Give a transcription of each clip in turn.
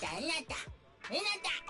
Hinata! Hinata!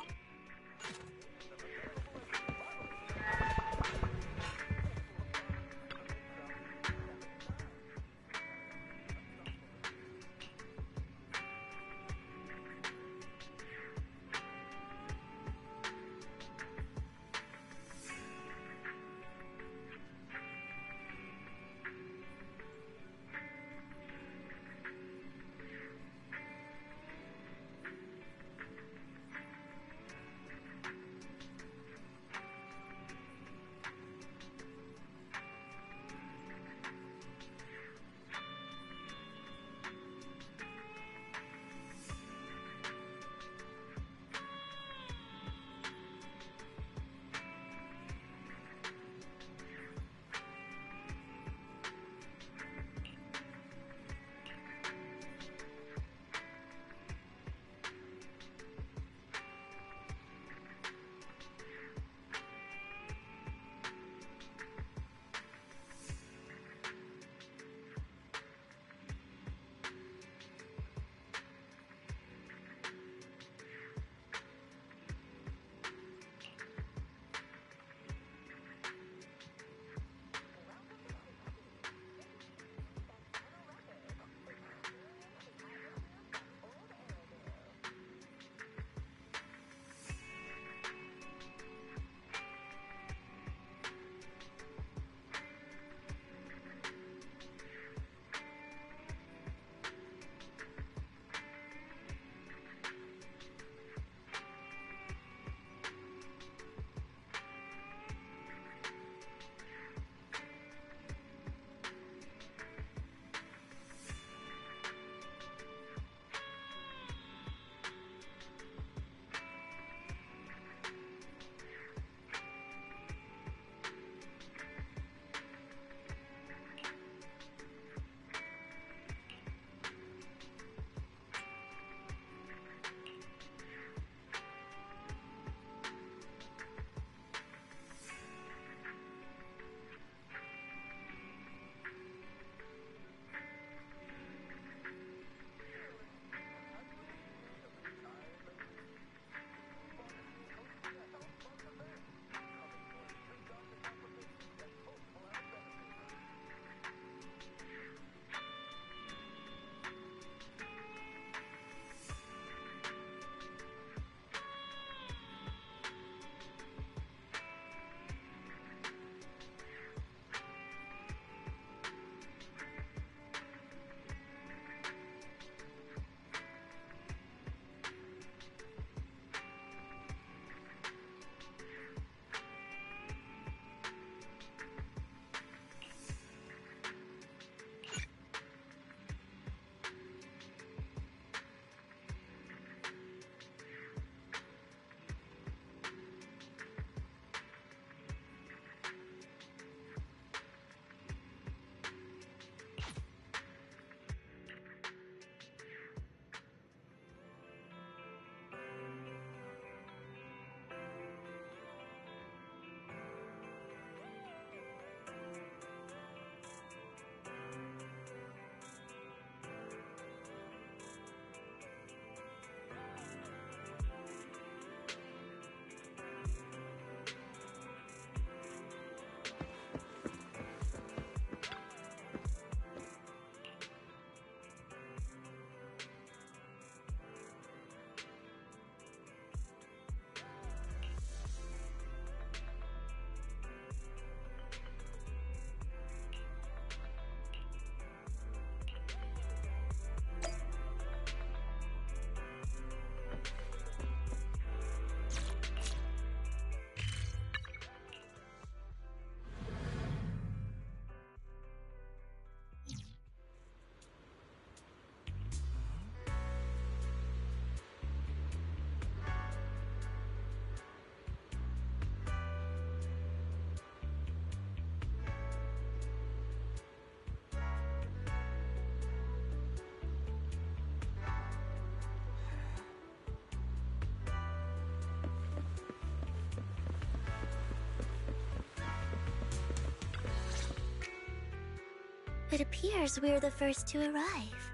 It appears we're the first to arrive.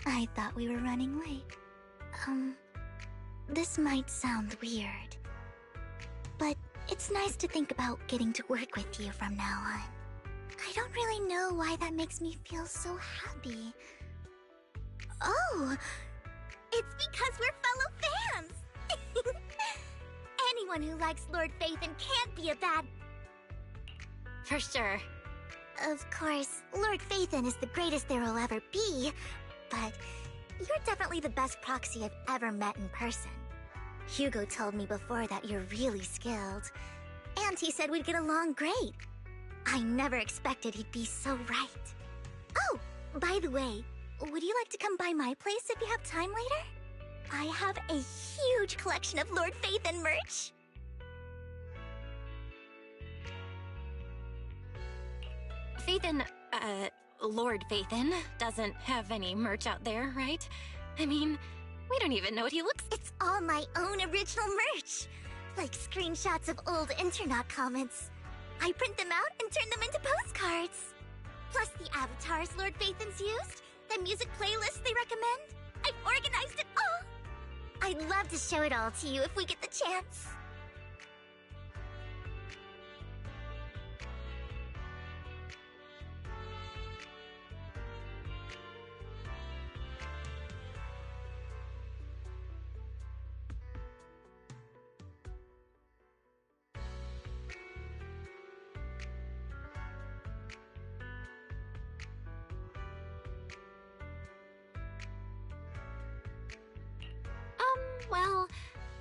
I thought we were running late. This might sound weird, but it's nice to think about getting to work with you from now on. I don't really know why that makes me feel so happy. Oh, it's because we're fellow fans! Anyone who likes Lord Phaethon can't be a bad... For sure. Of course, Lord Phaethon is the greatest there will ever be, but you're definitely the best proxy I've ever met in person. Hugo told me before that you're really skilled, and he said we'd get along great. I never expected he'd be so right. Oh, by the way, would you like to come by my place if you have time later? I have a huge collection of Lord Phaethon merch. Phaethon, Lord Phaethon doesn't have any merch out there, right? I mean, we don't even know what he looks... It's all my own original merch, like screenshots of old internet comments. I print them out and turn them into postcards. Plus the avatars Lord Phaethon's used, the music playlists they recommend. I've organized it all. I'd love to show it all to you if we get the chance. Well,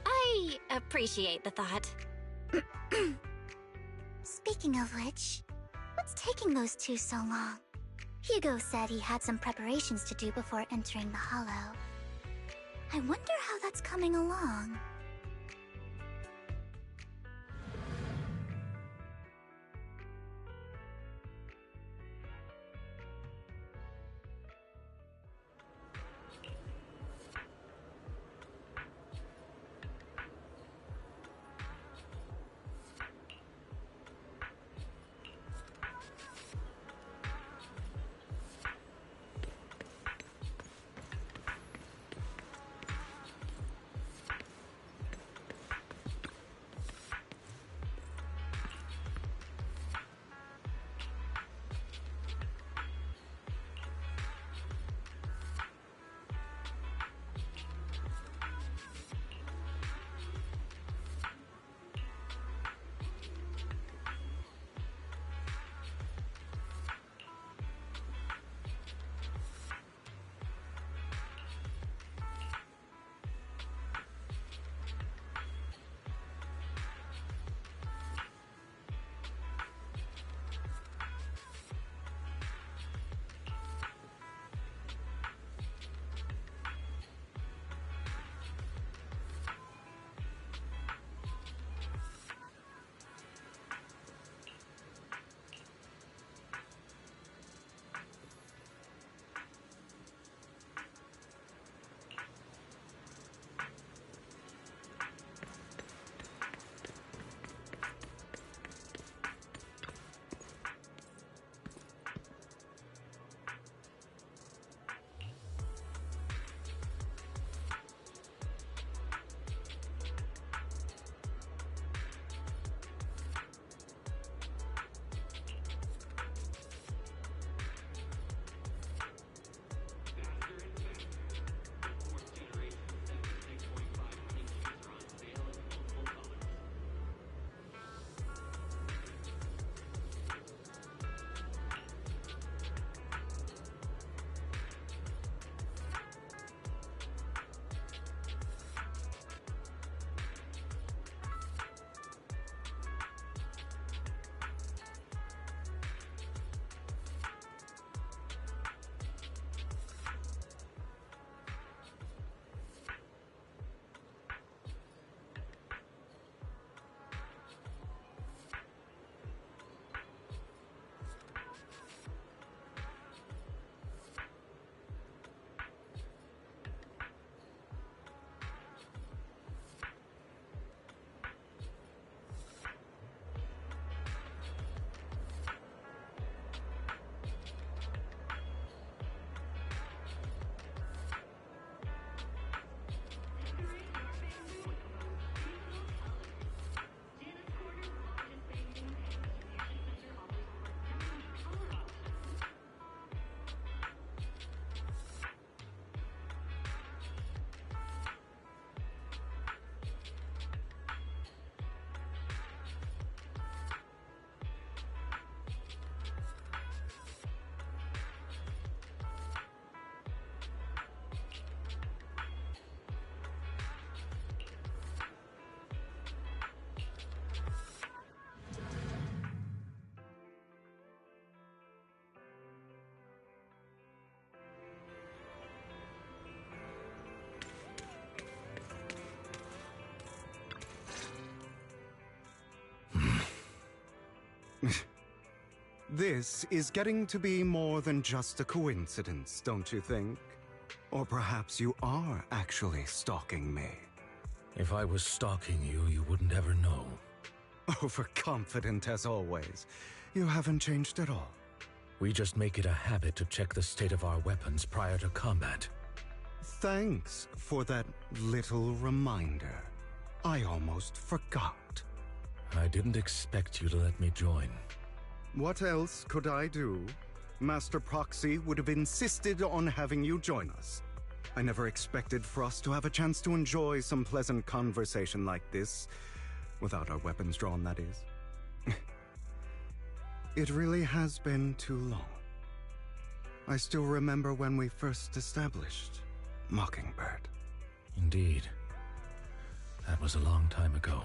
I appreciate the thought. Speaking of which, what's taking those two so long? Hugo said he had some preparations to do before entering the Hollow. I wonder how that's coming along. This is getting to be more than just a coincidence, don't you think? Or perhaps you are actually stalking me. If I was stalking you, you wouldn't ever know. Overconfident as always. You haven't changed at all. We just make it a habit to check the state of our weapons prior to combat. Thanks for that little reminder. I almost forgot. I didn't expect you to let me join. What else could I do? Master Proxy would have insisted on having you join us. I never expected for us to have a chance to enjoy some pleasant conversation like this. Without our weapons drawn, that is. It really has been too long. I still remember when we first established Mockingbird. Indeed. That was a long time ago.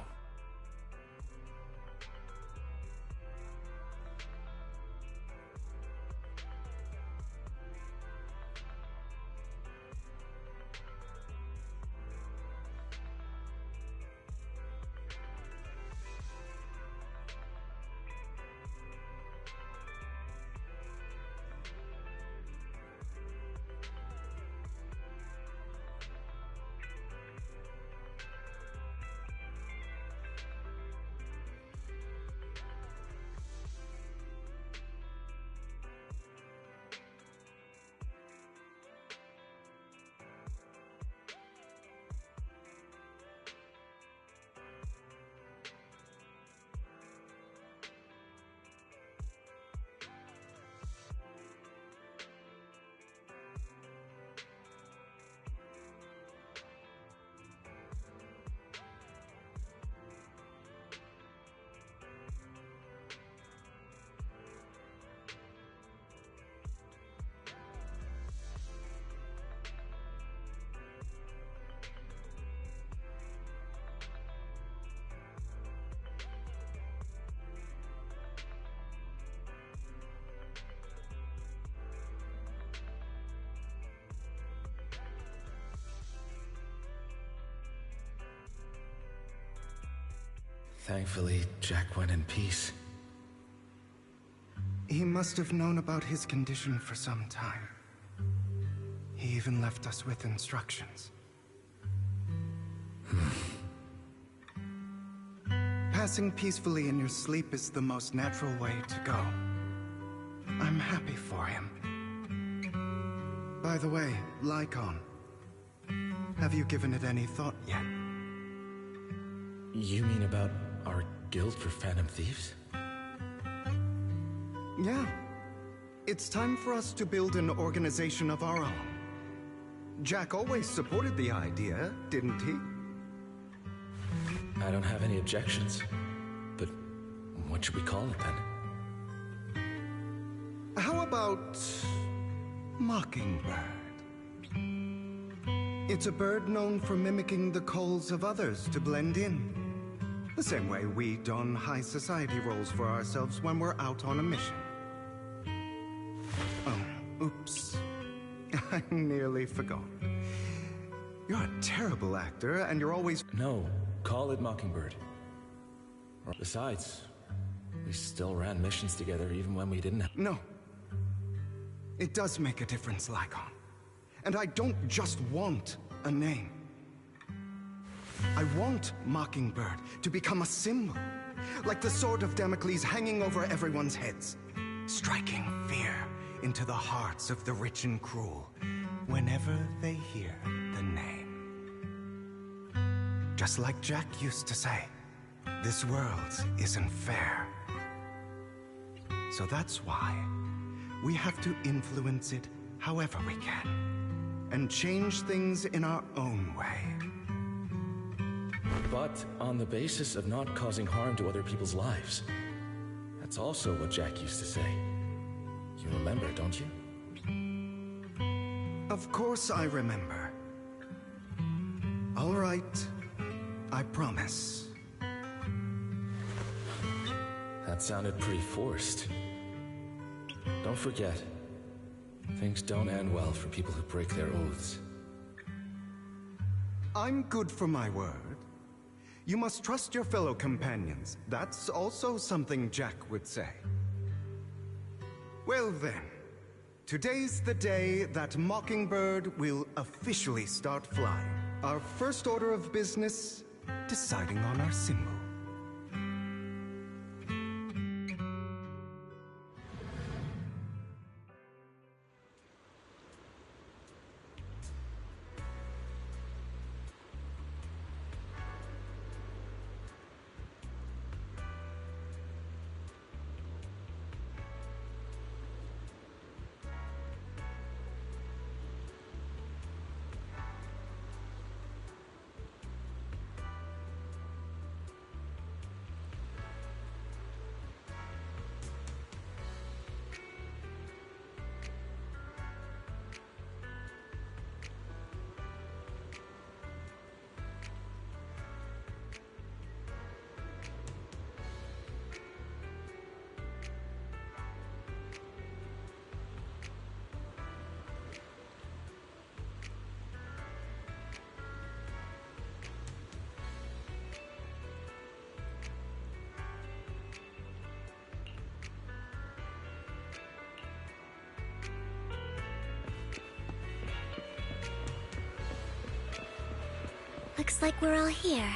Thankfully, Jack went in peace. He must have known about his condition for some time. He even left us with instructions. Passing peacefully in your sleep is the most natural way to go. I'm happy for him. By the way, Lycon, have you given it any thought yet? You mean about our guild for Phantom Thieves? Yeah. It's time for us to build an organization of our own. Jack always supported the idea, didn't he? I don't have any objections. But what should we call it then? How about Mockingbird? It's a bird known for mimicking the calls of others to blend in. The same way we don high society roles for ourselves when we're out on a mission. Oh, oops. I nearly forgot. You're a terrible actor, and you're always... No, call it Mockingbird. Besides, we still ran missions together even when we didn't have... No. It does make a difference, Lycon. And I don't just want a name. I want Mockingbird to become a symbol, like the sword of Damocles hanging over everyone's heads, striking fear into the hearts of the rich and cruel whenever they hear the name. Just like Jack used to say, this world isn't fair. So that's why we have to influence it however we can, and change things in our own way. But on the basis of not causing harm to other people's lives. That's also what Jack used to say. You remember, don't you? Of course I remember. All right, I promise. That sounded pretty forced. Don't forget, things don't end well for people who break their oaths. I'm good for my word. You must trust your fellow companions. That's also something Jack would say. Well then, today's the day that Mockingbird will officially start flying. Our first order of business, deciding on our symbol. Looks like we're all here.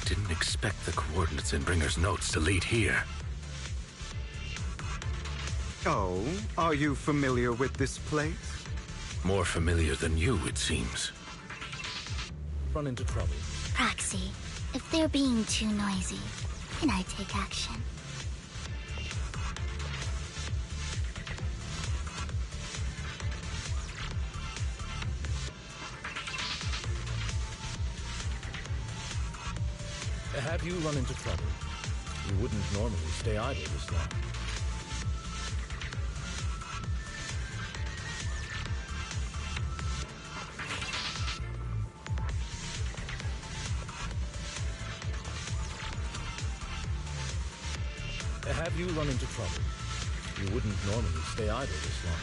Didn't expect the coordinates in Bringer's notes to lead here. Oh, are you familiar with this place? More familiar than you, it seems. Run into trouble. Proxy, if they're being too noisy, can I take action? Have you run into trouble? You wouldn't normally stay idle this long. Have you run into trouble? You wouldn't normally stay idle this long.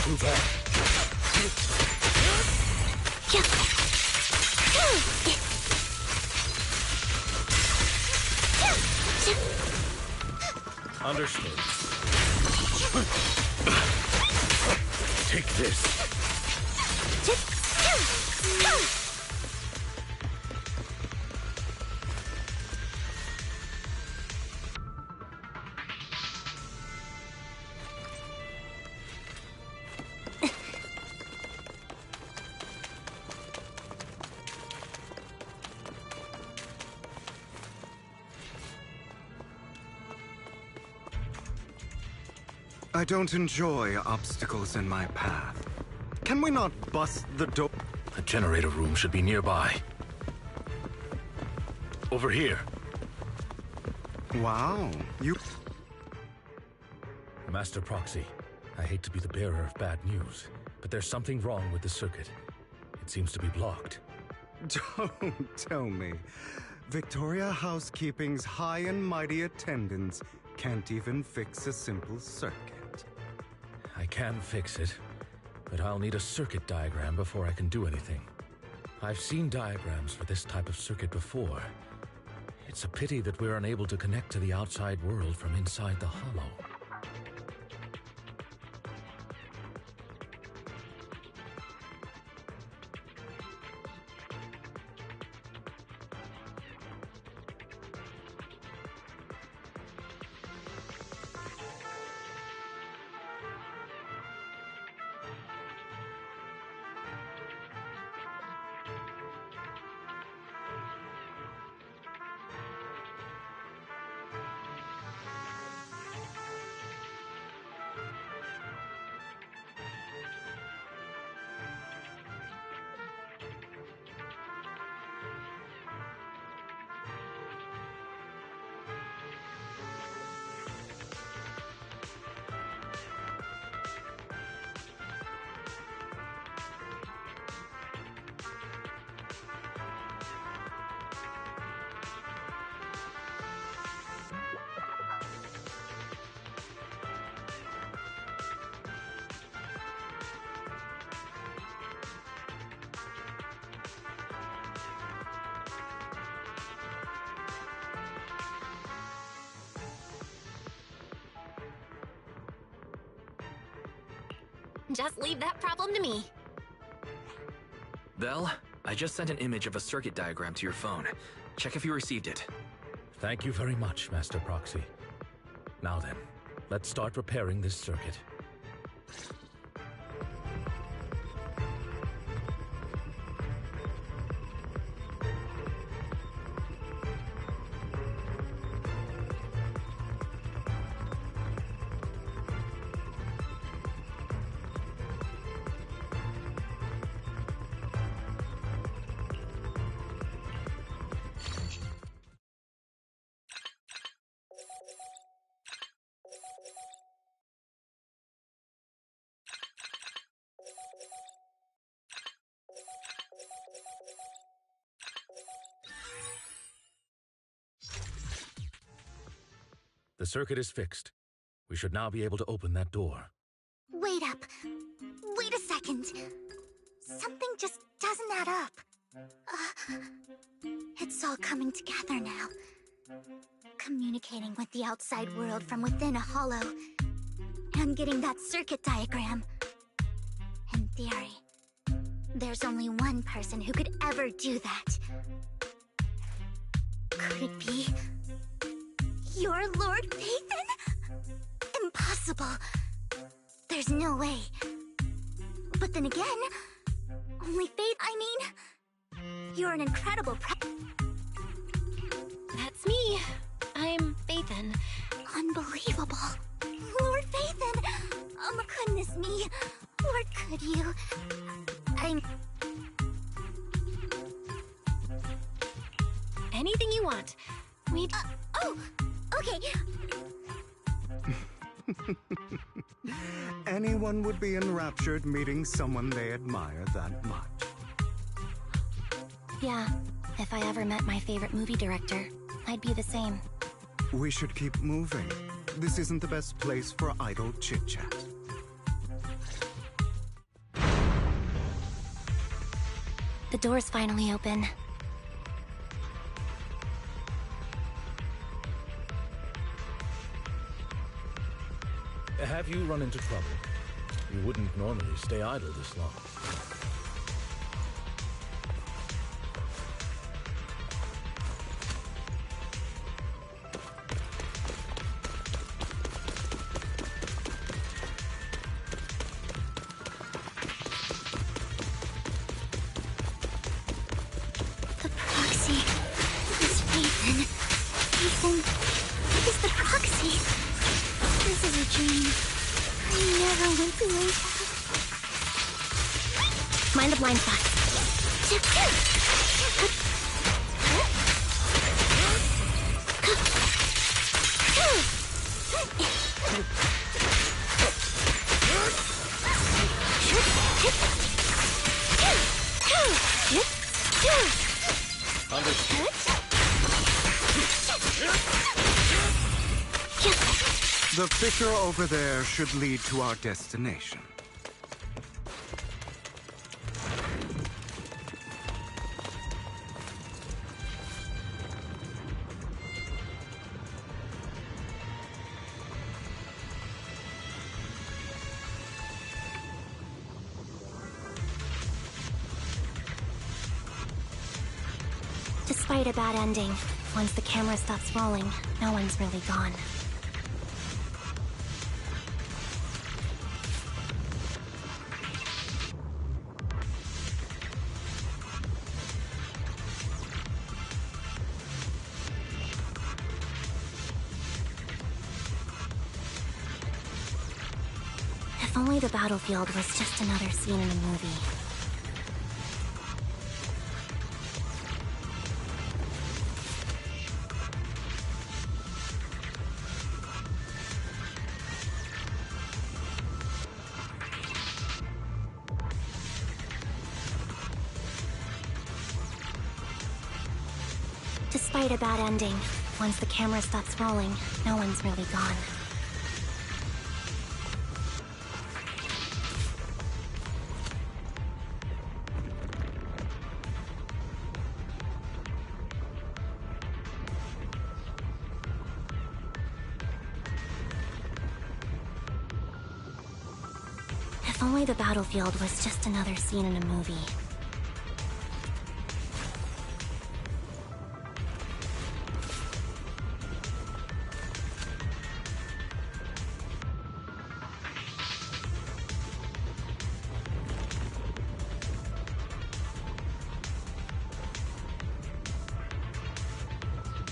Move on. Understood. Take this. I don't enjoy obstacles in my path. Can we not bust the door? The generator room should be nearby. Over here. Wow, you... Master Proxy, I hate to be the bearer of bad news, but there's something wrong with the circuit. It seems to be blocked. Don't tell me. Victoria Housekeeping's high and mighty attendants can't even fix a simple circuit. I can fix it, but I'll need a circuit diagram before I can do anything. I've seen diagrams for this type of circuit before. It's a pity that we're unable to connect to the outside world from inside the hollow. Just leave that problem to me. Vel, I just sent an image of a circuit diagram to your phone. Check if you received it. Thank you very much, Master Proxy. Now then, let's start repairing this circuit. The circuit is fixed. We should now be able to open that door. Wait up. Wait a second. Something just doesn't add up. It's all coming together now. Communicating with the outside world from within a hollow. And getting that circuit diagram. In theory, there's only one person who could ever do that. Could it be... your Lord Phaethon? Impossible. There's no way. But then again, only you're an incredible That's me. I'm Phaethon. Unbelievable. Lord Phaethon! Oh my goodness me. Lord, could you... Anything you want. We'd... oh! Okay. Anyone would be enraptured meeting someone they admire that much. Yeah, if I ever met my favorite movie director, I'd be the same. We should keep moving. This isn't the best place for idle chit-chat. The door's finally open. Have you run into trouble? You wouldn't normally stay idle this long. The proxy is Phaethon. Phaethon is the proxy. This is a dream. I never went to wake up. Mind the blind spot. The fissure over there should lead to our destination. Despite a bad ending, once the camera stops rolling, no one's really gone. If only the battlefield was just another scene in a movie. Despite a bad ending, once the camera stops rolling, no one's really gone. If only the battlefield was just another scene in a movie.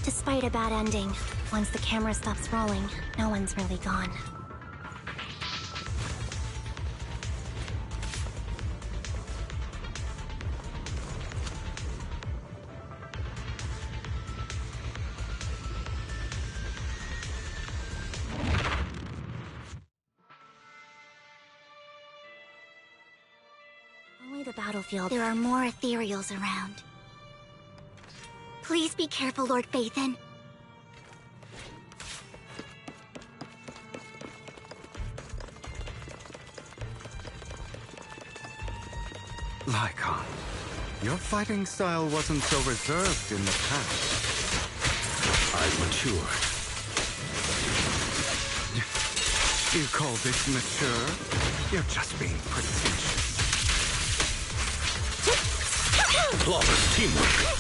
Despite a bad ending, once the camera stops rolling, no one's really gone. Only the battlefield. There are more ethereals around. Please be careful, Lord Phaethon. Lycon, your fighting style wasn't so reserved in the past. I've matured. You call this mature? You're just being pretentious. Flawless teamwork.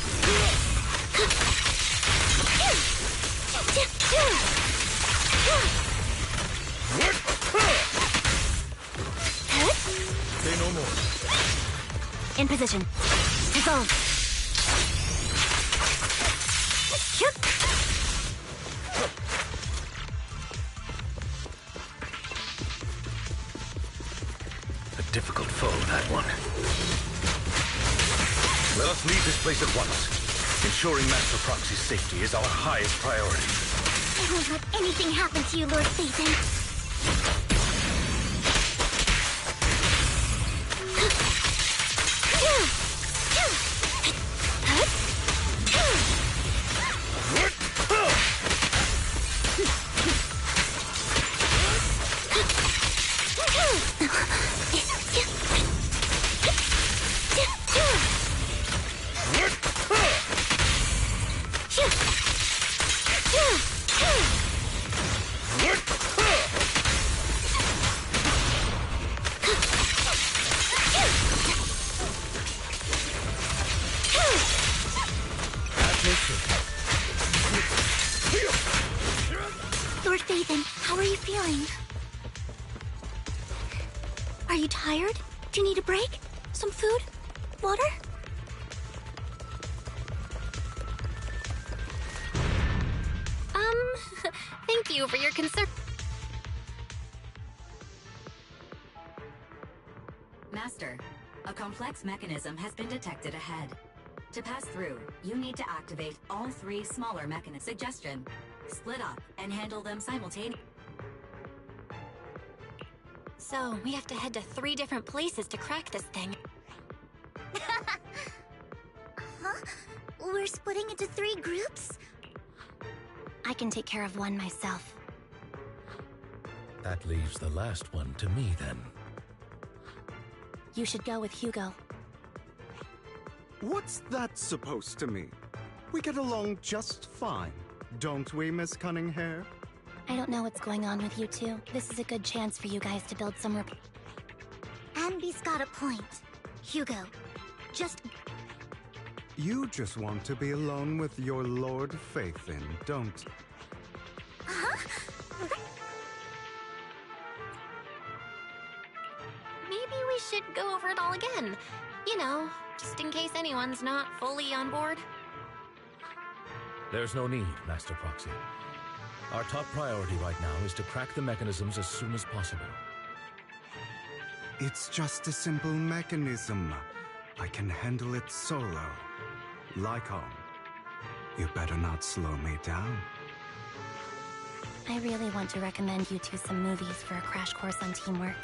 Say no more. In position. Dissolve. A difficult foe, that one. Let us leave this place at once. Ensuring Master Proxy's safety is our highest priority. I won't let anything happen to you, Lord Phaethon. feeling? Are you tired? Do you need a break? Some food? Water? Thank you for your concern. Master, a complex mechanism has been detected ahead. To pass through, you need to activate all 3 smaller mechanisms. Suggestion: split up and handle them simultaneously. So, we have to head to 3 different places to crack this thing. Huh? We're splitting into 3 groups? I can take care of one myself. That leaves the last one to me, then. You should go with Hugo. What's that supposed to mean? We get along just fine, don't we, Miss Cunninghair? I don't know what's going on with you two. This is a good chance for you guys to build some Ambi's got a point. Hugo, just... You just want to be alone with your Lord Phaethon, don't you? Huh? Maybe we should go over it all again. You know, just in case anyone's not fully on board. There's no need, Master Proxy. Our top priority right now is to crack the mechanisms as soon as possible. It's just a simple mechanism. I can handle it solo. Lycon, you better not slow me down. I really want to recommend you two some movies for a crash course on teamwork.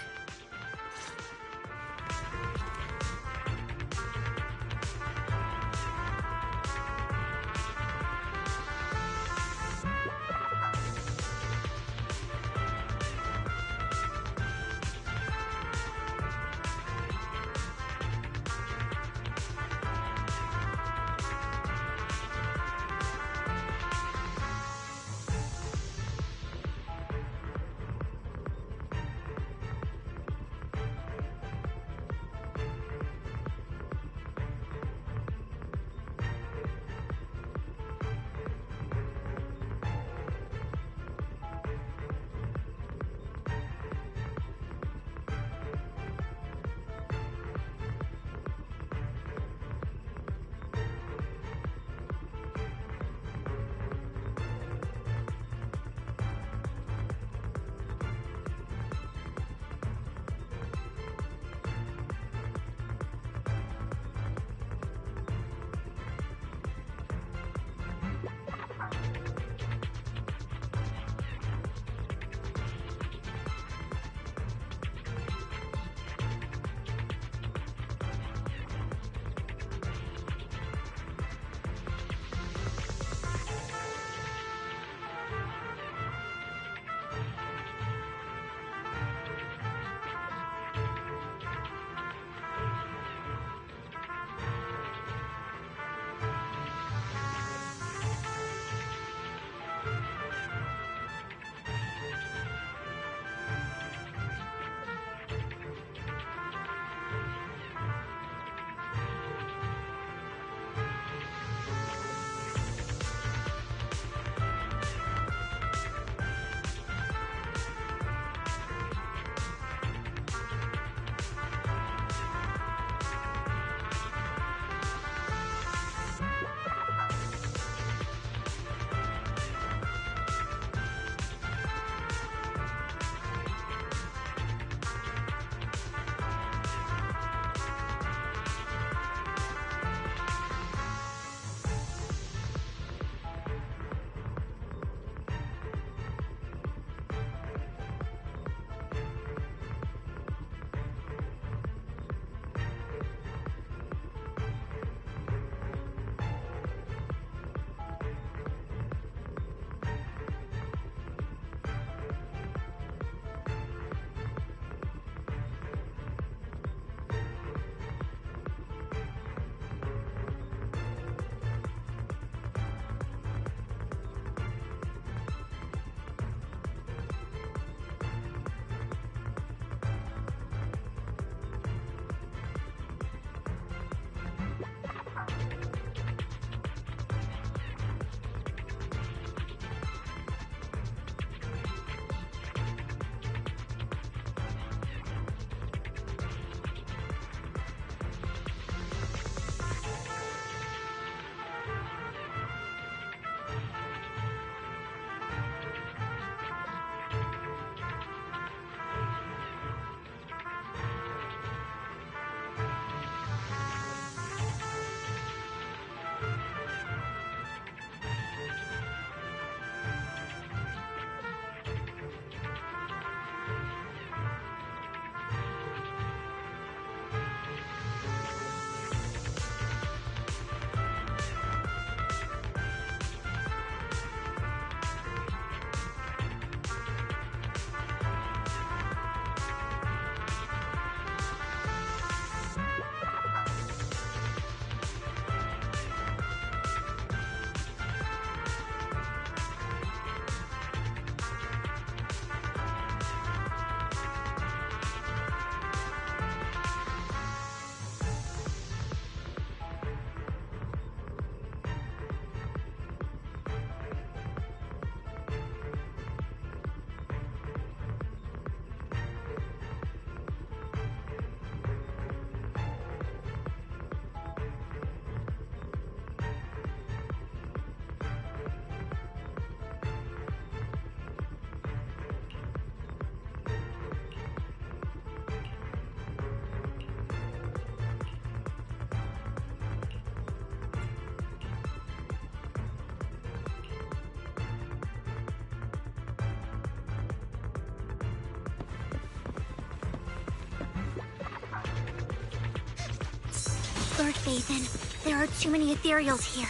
Lord Phaethon, there are too many ethereals here.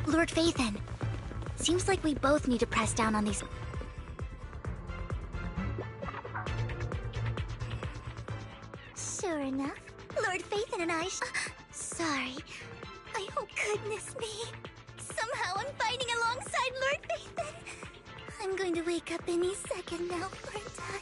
Lord Phaethon, seems like we both need to press down on these... Sure enough, Lord Phaethon and I sorry. Oh, goodness me. Somehow I'm fighting alongside Lord Phaethon. I'm going to wake up any second now, aren't I?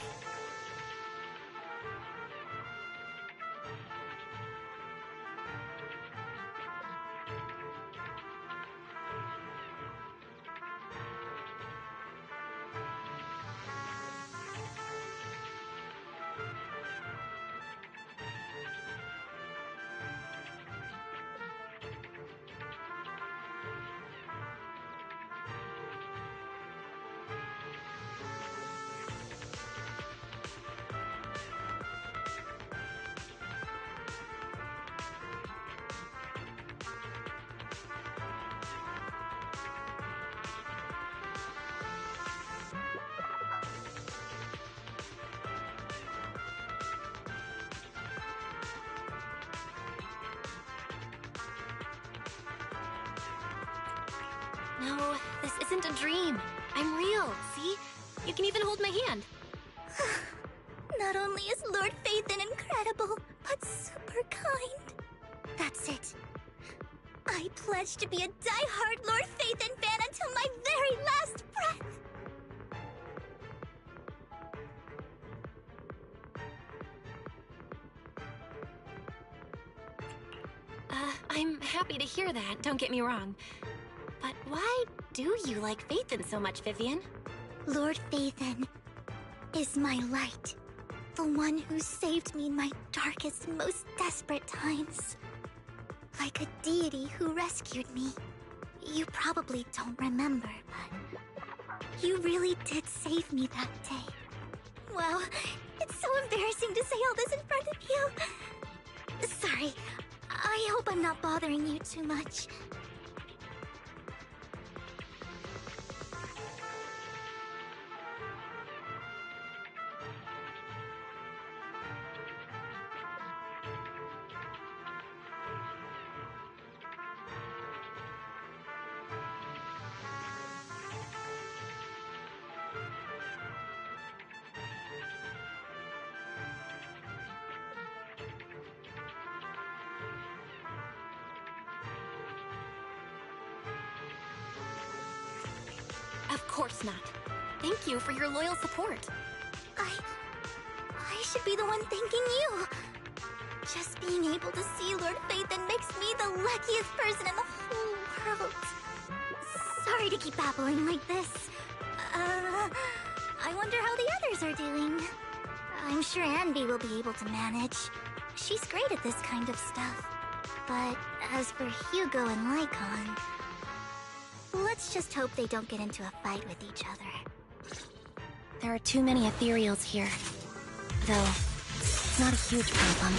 No, this isn't a dream. I'm real, see? You can even hold my hand. Not only is Lord Phaethon incredible, but super kind. That's it. I pledge to be a die-hard Lord Phaethon fan until my very last breath. I'm happy to hear that, don't get me wrong. But why do you like Phaethon so much, Vivian? Lord Phaethon is my light. The one who saved me in my darkest and most desperate times. Like a deity who rescued me. You probably don't remember, but you really did save me that day. Wow, it's so embarrassing to say all this in front of you. Sorry, I hope I'm not bothering you too much. Of course not. Thank you for your loyal support. I should be the one thanking you. Just being able to see Lord Phaethon makes me the luckiest person in the whole world. Sorry to keep babbling like this. I wonder how the others are doing. I'm sure Anby will be able to manage. She's great at this kind of stuff. But as for Hugo and Lycon, let's just hope they don't get into a fight with each other. There are too many ethereals here. Though, it's not a huge problem.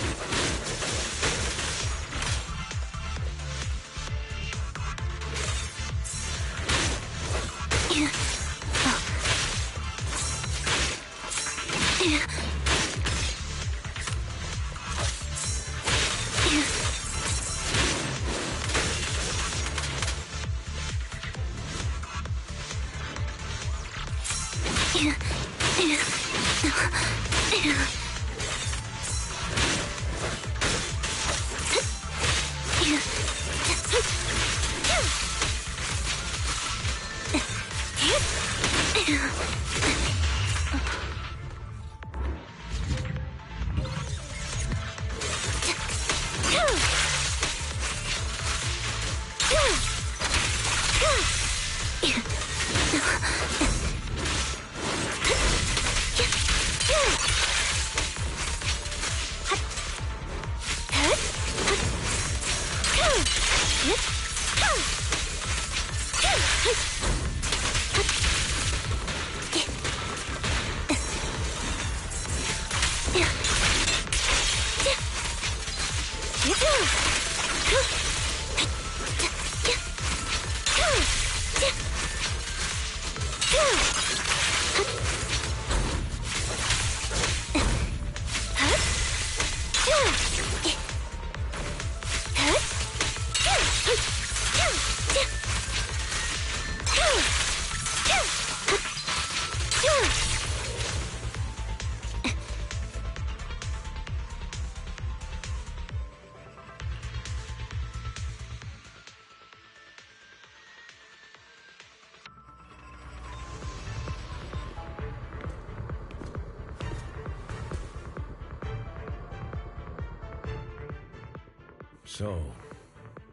So,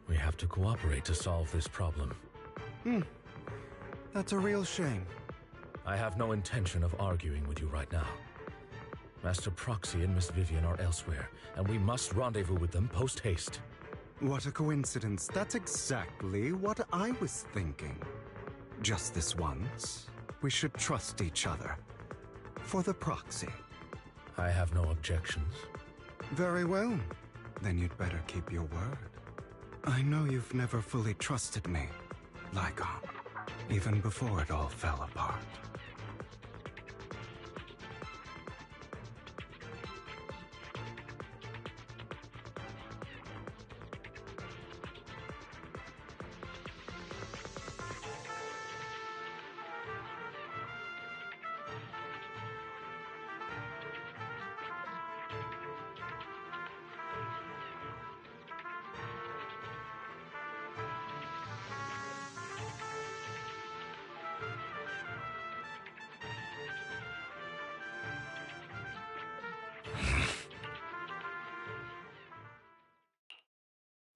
we have to cooperate to solve this problem. That's a real shame. I have no intention of arguing with you right now. Master Proxy and Miss Vivian are elsewhere, and we must rendezvous with them post-haste. What a coincidence. That's exactly what I was thinking. Just this once, we should trust each other. For the Proxy. I have no objections. Very well. Then you'd better keep your word. I know you've never fully trusted me, Lygon, even before it all fell apart.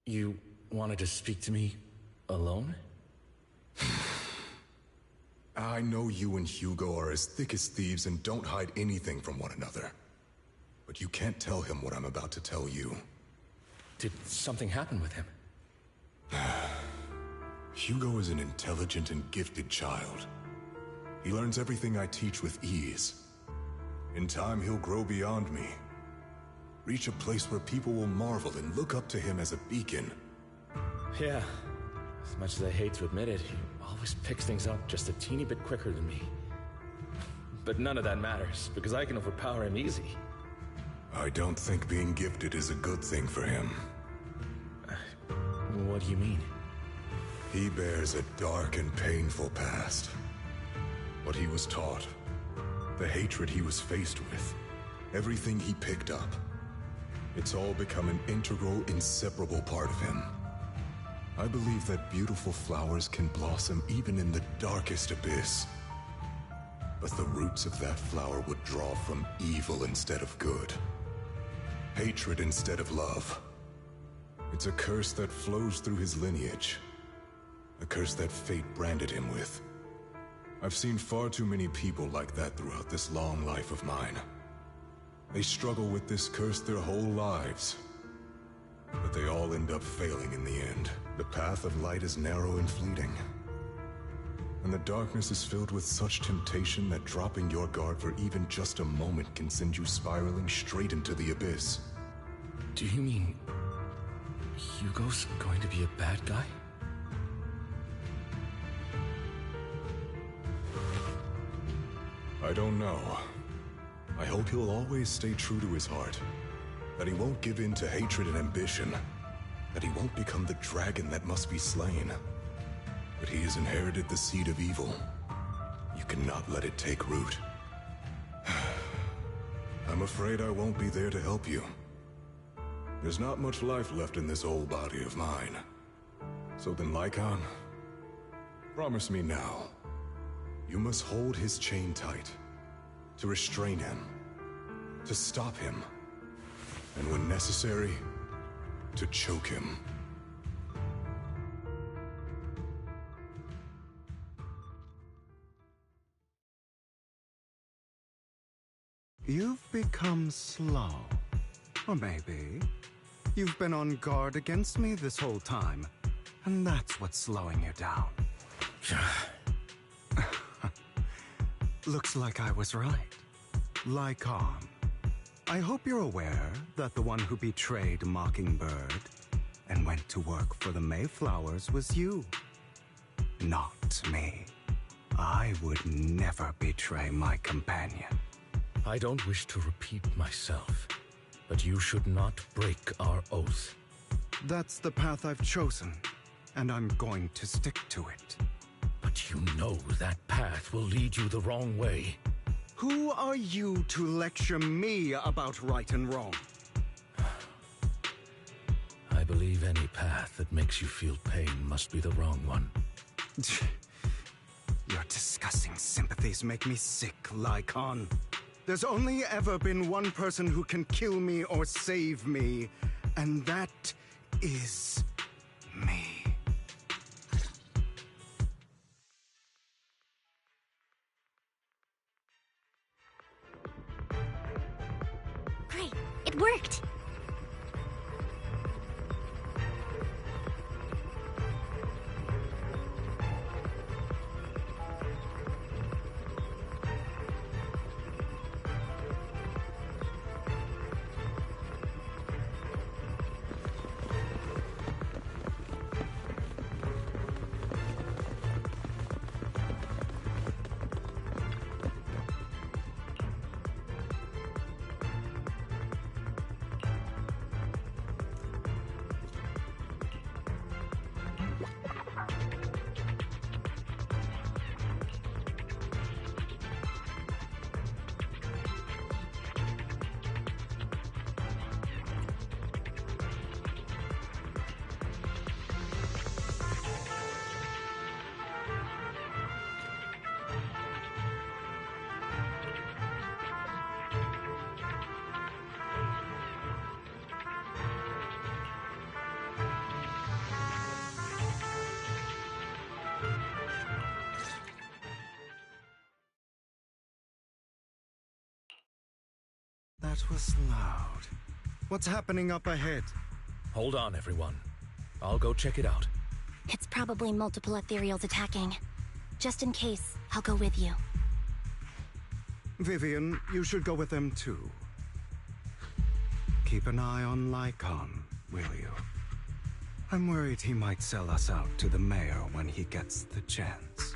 You wanted to speak to me alone? I know you and Hugo are as thick as thieves and don't hide anything from one another. But you can't tell him what I'm about to tell you. Did something happen with him? Hugo is an intelligent and gifted child. He learns everything I teach with ease. In time, he'll grow beyond me. Reach a place where people will marvel and look up to him as a beacon. Yeah. As much as I hate to admit it, he always picks things up just a teeny bit quicker than me. But none of that matters, because I can overpower him easy. I don't think being gifted is a good thing for him. What do you mean? He bears a dark and painful past. What he was taught, the hatred he was faced with, everything he picked up. It's all become an integral, inseparable part of him. I believe that beautiful flowers can blossom even in the darkest abyss. But the roots of that flower would draw from evil instead of good. Hatred instead of love. It's a curse that flows through his lineage. A curse that fate branded him with. I've seen far too many people like that throughout this long life of mine. They struggle with this curse their whole lives. But they all end up failing in the end. The path of light is narrow and fleeting. And the darkness is filled with such temptation that dropping your guard for even just a moment can send you spiraling straight into the abyss. Do you mean Hugo's going to be a bad guy? I don't know. I hope he'll always stay true to his heart. That he won't give in to hatred and ambition. That he won't become the dragon that must be slain. But he has inherited the seed of evil. You cannot let it take root. I'm afraid I won't be there to help you. There's not much life left in this old body of mine. So then, Lycon, promise me now. You must hold his chain tight, to restrain him, to stop him, and when necessary, to choke him. You've become slow. Or maybe you've been on guard against me this whole time, and that's what's slowing you down. Looks like I was right. Lycon, I hope you're aware that the one who betrayed Mockingbird and went to work for the Mayflowers was you. Not me. I would never betray my companion. I don't wish to repeat myself, but you should not break our oath. That's the path I've chosen, and I'm going to stick to it. But you know that path will lead you the wrong way. Who are you to lecture me about right and wrong? I believe any path that makes you feel pain must be the wrong one. Your disgusting sympathies make me sick, Lycon. There's only ever been one person who can kill me or save me, and that is me. Great, it worked! That was loud. What's happening up ahead? Hold on, everyone. I'll go check it out. It's probably multiple ethereals attacking. Just in case, I'll go with you. Vivian, you should go with them too. Keep an eye on Lycon, will you? I'm worried he might sell us out to the mayor when he gets the chance.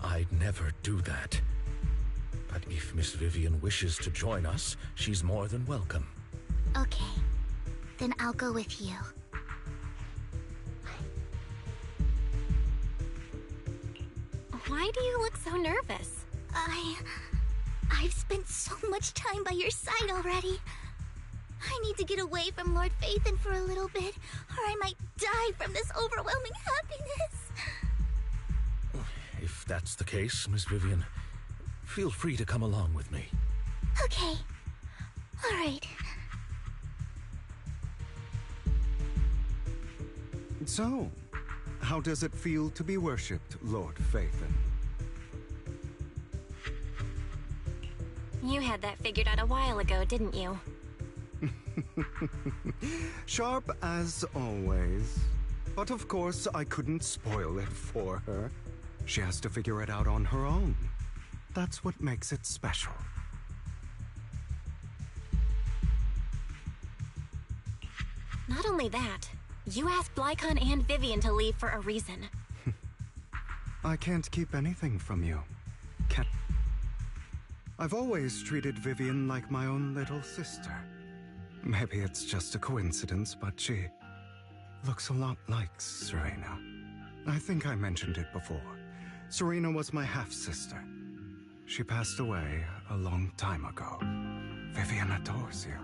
I'd never do that. But if Miss Vivian wishes to join us, she's more than welcome. Okay, then I'll go with you. Why do you look so nervous? I've spent so much time by your side already. I need to get away from Lord Phaethon for a little bit, or I might die from this overwhelming happiness. If that's the case, Miss Vivian, feel free to come along with me. Okay. All right. So, how does it feel to be worshipped, Lord Phaethon? You had that figured out a while ago, didn't you? Sharp as always. But of course, I couldn't spoil it for her. She has to figure it out on her own. That's what makes it special. Not only that, you asked Lycon and Vivian to leave for a reason. I can't keep anything from you. I've always treated Vivian like my own little sister. Maybe it's just a coincidence, but she looks a lot like Serena. I think I mentioned it before. Serena was my half-sister. She passed away a long time ago. Vivian adores you.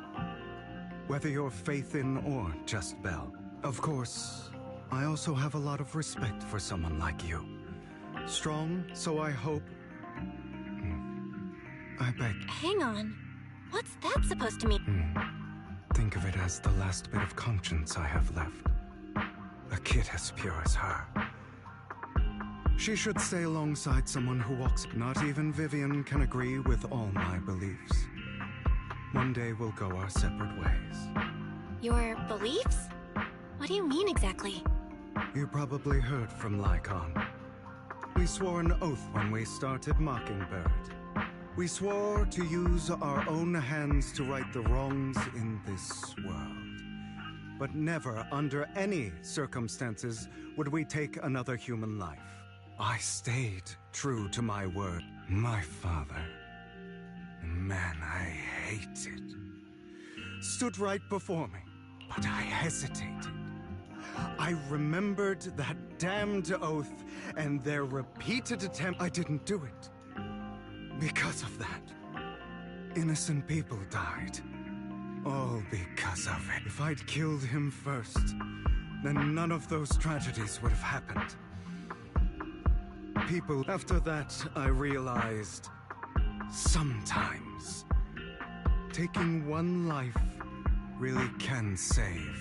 Whether you're Phaethon or just Belle. Of course, I also have a lot of respect for someone like you. Strong, so I hope... I beg... Hang on. What's that supposed to mean? Think of it as the last bit of conscience I have left. A kid as pure as her. She should stay alongside someone who walks... Not even Vivian can agree with all my beliefs. One day we'll go our separate ways. Your beliefs? What do you mean exactly? You probably heard from Lycon. We swore an oath when we started Mockingbird. We swore to use our own hands to right the wrongs in this world. But never, under any circumstances, would we take another human life. I stayed true to my word. My father, man I hated, stood right before me, but I hesitated. I remembered that damned oath and their repeated attempt. I didn't do it. Because of that, innocent people died. All because of it. If I'd killed him first, then none of those tragedies would have happened. People, after that, I realized sometimes taking one life really can save.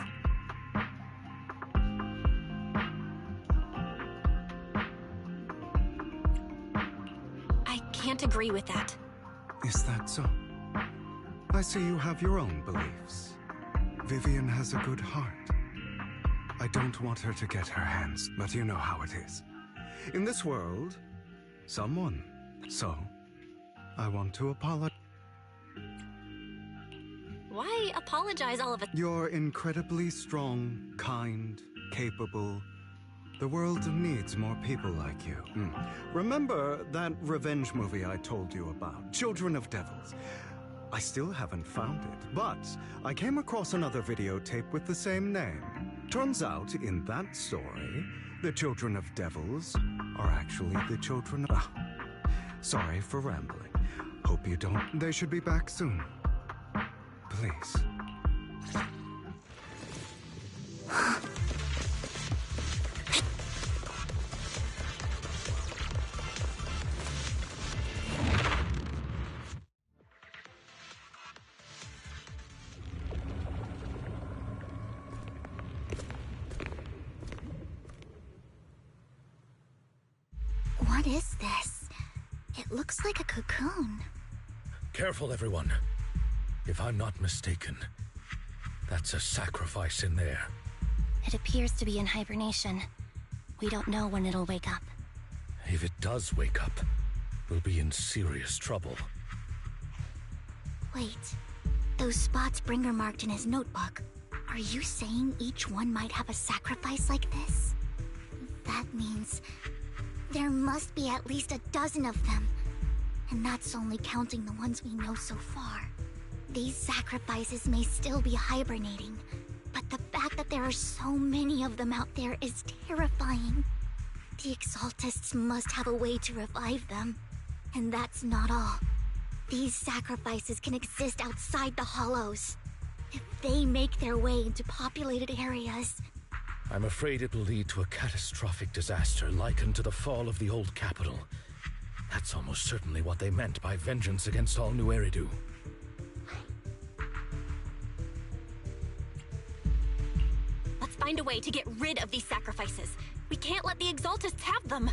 I can't agree with that. Is that so? I see you have your own beliefs. Vivian has a good heart. I don't want her to get her hands, but you know how it is. In this world, someone. So, I want to apologize. Why apologize all of a... You're incredibly strong, kind, capable. The world needs more people like you. Remember that revenge movie I told you about? Children of Devils. I still haven't found it, but I came across another videotape with the same name. Turns out, in that story, the Children of Devils are actually the children of... Sorry for rambling. Hope you don't... They should be back soon. Please. What is this? It looks like a cocoon. Careful, everyone. If I'm not mistaken, that's a sacrifice in there. It appears to be in hibernation. We don't know when it'll wake up. If it does wake up, we'll be in serious trouble. Wait, those spots Bringer marked in his notebook. Are you saying each one might have a sacrifice like this? That means there must be at least a dozen of them. And that's only counting the ones we know so far. These sacrifices may still be hibernating, but the fact that there are so many of them out there is terrifying. The Exaltists must have a way to revive them. And that's not all. These sacrifices can exist outside the Hollows. If they make their way into populated areas... I'm afraid it will lead to a catastrophic disaster likened to the fall of the old capital. That's almost certainly what they meant by vengeance against all New Eridu. Let's find a way to get rid of these sacrifices. We can't let the Exaltists have them.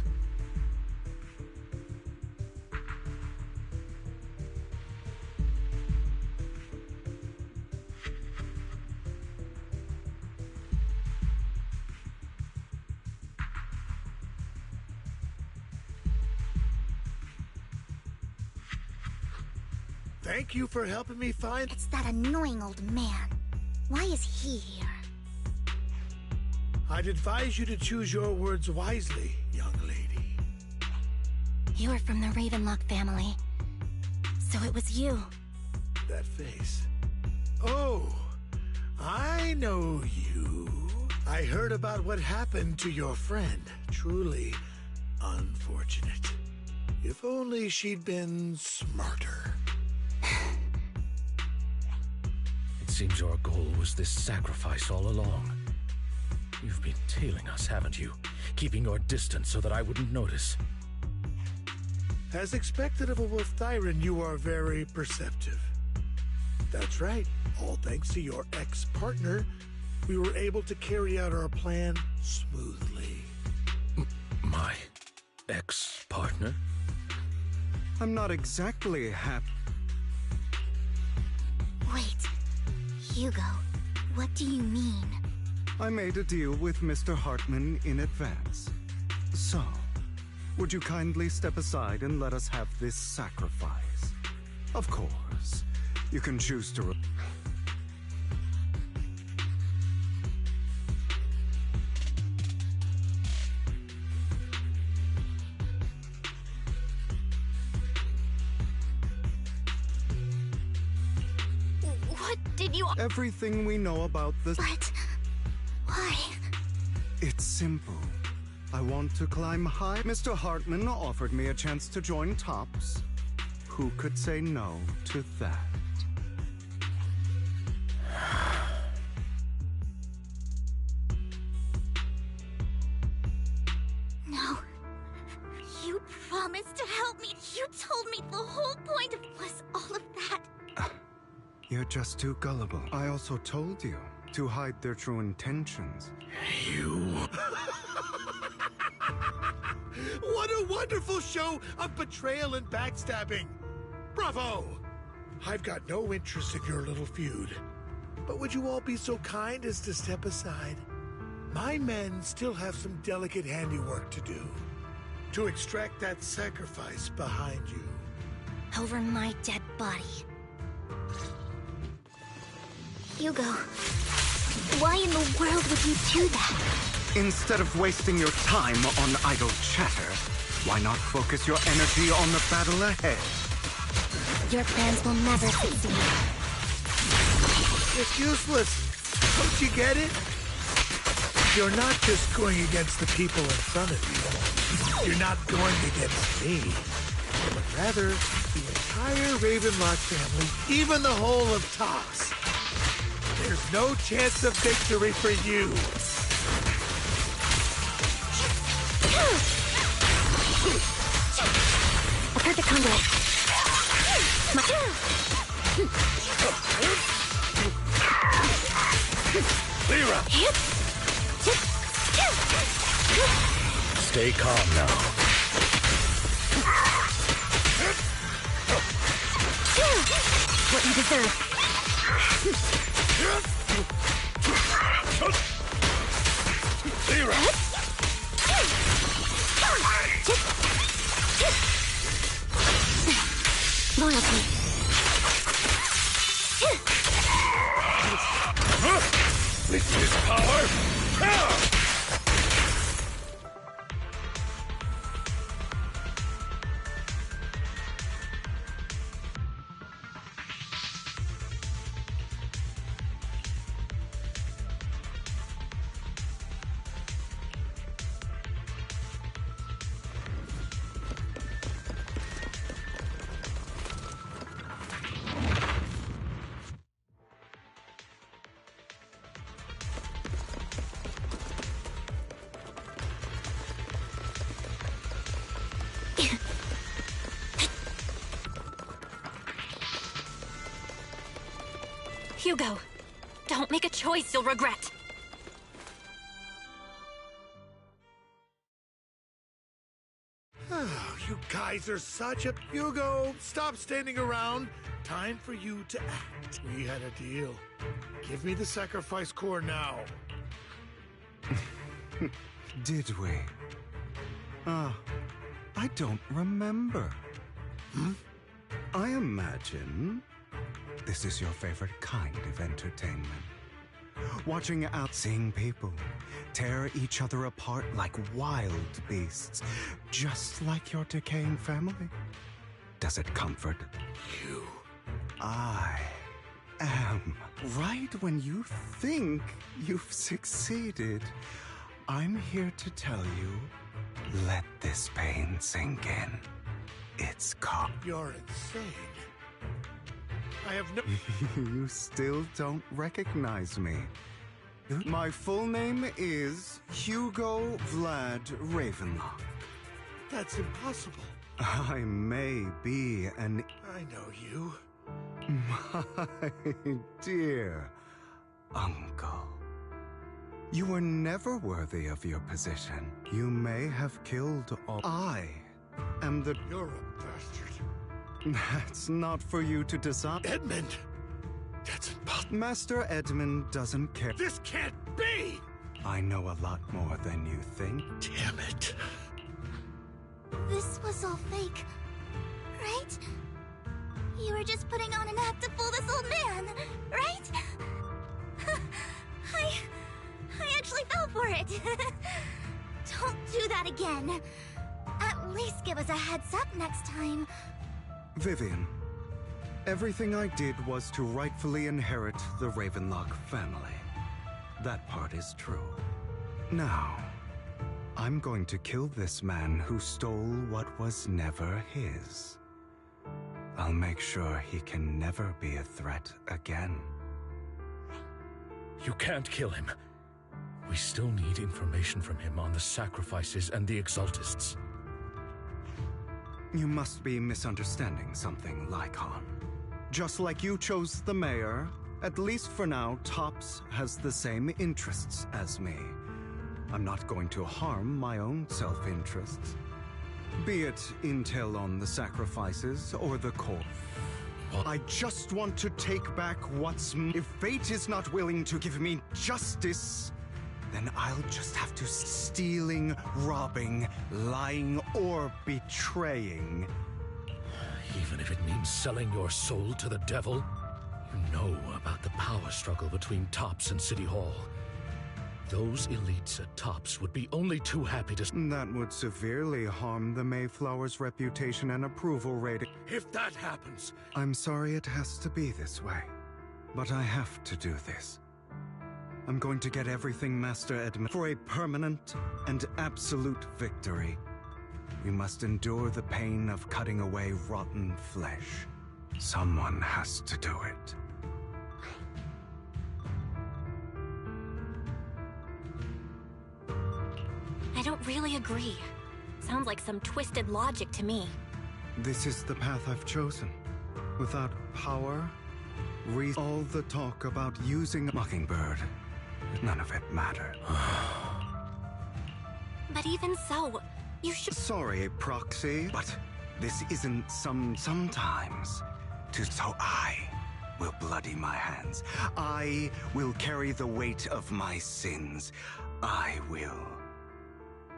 Thank you for helping me find... It's that annoying old man. Why is he here? I'd advise you to choose your words wisely, young lady. You are from the Ravenlock family. So it was you. That face. Oh, I know you. I heard about what happened to your friend. Truly unfortunate. If only she'd been smarter. It seems your goal was this sacrifice all along. You've been tailing us, haven't you? Keeping your distance so that I wouldn't notice. As expected of a Wolf-Thyran, you are very perceptive. That's right. All thanks to your ex-partner, we were able to carry out our plan smoothly. My ex-partner? I'm not exactly happy. Wait, Hugo, what do you mean? I made a deal with Mr. Hartman in advance. So, would you kindly step aside and let us have this sacrifice? Of course, you can choose to... What did you... Everything we know about the... But... why? It's simple. I want to climb high. Mr. Hartman offered me a chance to join TOPS. Who could say no to that? No. You promised to help me. You told me the whole point was all of that. You're just too gullible. I also told you to hide their true intentions. You... What a wonderful show of betrayal and backstabbing! Bravo! I've got no interest in your little feud. But would you all be so kind as to step aside? My men still have some delicate handiwork to do. To extract that sacrifice behind you. Over my dead body. Hugo, why in the world would you do that? Instead of wasting your time on idle chatter, why not focus your energy on the battle ahead? Your plans will never succeed. It's useless. Don't you get it? You're not just going against the people in front of you. You're not going against me. But rather, the entire Ravenlock family, even the whole of TOPS. There's no chance of victory for you. A perfect conduit. Lyra! Stay calm now. What you deserve. Lyra! Loyalty. With this power! Hugo, don't make a choice you'll regret. You guys are such a... Hugo, stop standing around. Time for you to act. We had a deal. Give me the sacrifice core now. Did we? I don't remember. I imagine this is your favorite kind of entertainment. Watching out, seeing people tear each other apart like wild beasts, just like your decaying family. Does it comfort you? I am. Right when you think you've succeeded, I'm here to tell you, let this pain sink in. its cop. You're insane. I have no... You still don't recognize me. My full name is Hugo Vlad Ravenlock. That's impossible. I may be an... I know you. My dear uncle. You were never worthy of your position. You may have killed all... I am the... You're a bastard. That's not for you to decide. Edmund! That's impossible. Master Edmund doesn't care. This can't be! I know a lot more than you think. Damn it. This was all fake, right? You were just putting on an act to fool this old man, right? I actually fell for it. Don't do that again. At least give us a heads up next time. Vivian, everything I did was to rightfully inherit the Ravenlock family. That part is true. Now, I'm going to kill this man who stole what was never his. I'll make sure he can never be a threat again. You can't kill him. We still need information from him on the sacrifices and the Exaltists. You must be misunderstanding something, Lycon. Just like you chose the mayor, at least for now, Tops has the same interests as me. I'm not going to harm my own self-interests. Be it intel on the sacrifices or the core. I just want to take back what's... If fate is not willing to give me justice, then I'll just have to stealing, robbing, lying, or betraying. Even if it means selling your soul to the devil? You know about the power struggle between Tops and City Hall. Those elites at Tops would be only too happy to... That would severely harm the Mayflower's reputation and approval rating. If that happens... I'm sorry it has to be this way, but I have to do this. I'm going to get everything Master Edmund for a permanent and absolute victory. We must endure the pain of cutting away rotten flesh. Someone has to do it. I don't really agree. Sounds like some twisted logic to me. This is the path I've chosen. Without power, all the talk about using a Mockingbird, none of it mattered. But even so, you should... Sorry, Proxy, but this isn't sometimes. So I will bloody my hands. I will carry the weight of my sins. I will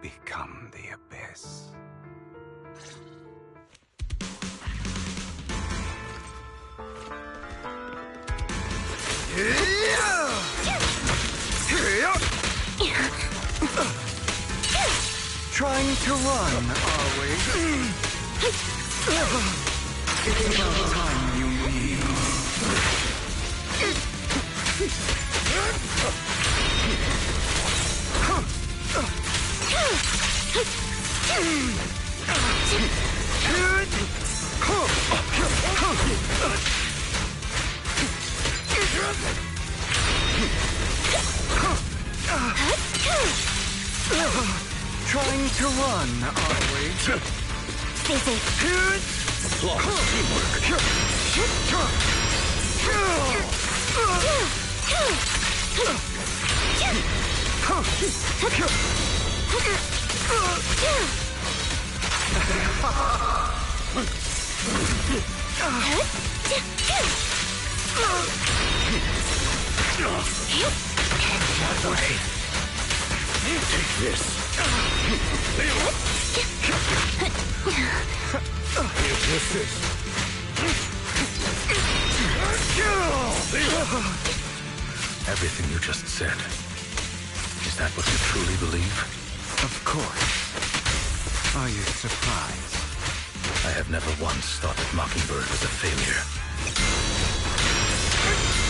become the Abyss. Trying to run, are we? It's about time you leave. Trying to run, are we? Stay safe. Flawless teamwork. That way. Take this. Everything you just said, is that what you truly believe? Of course. Are you surprised? I have never once thought that Mockingbird was a failure.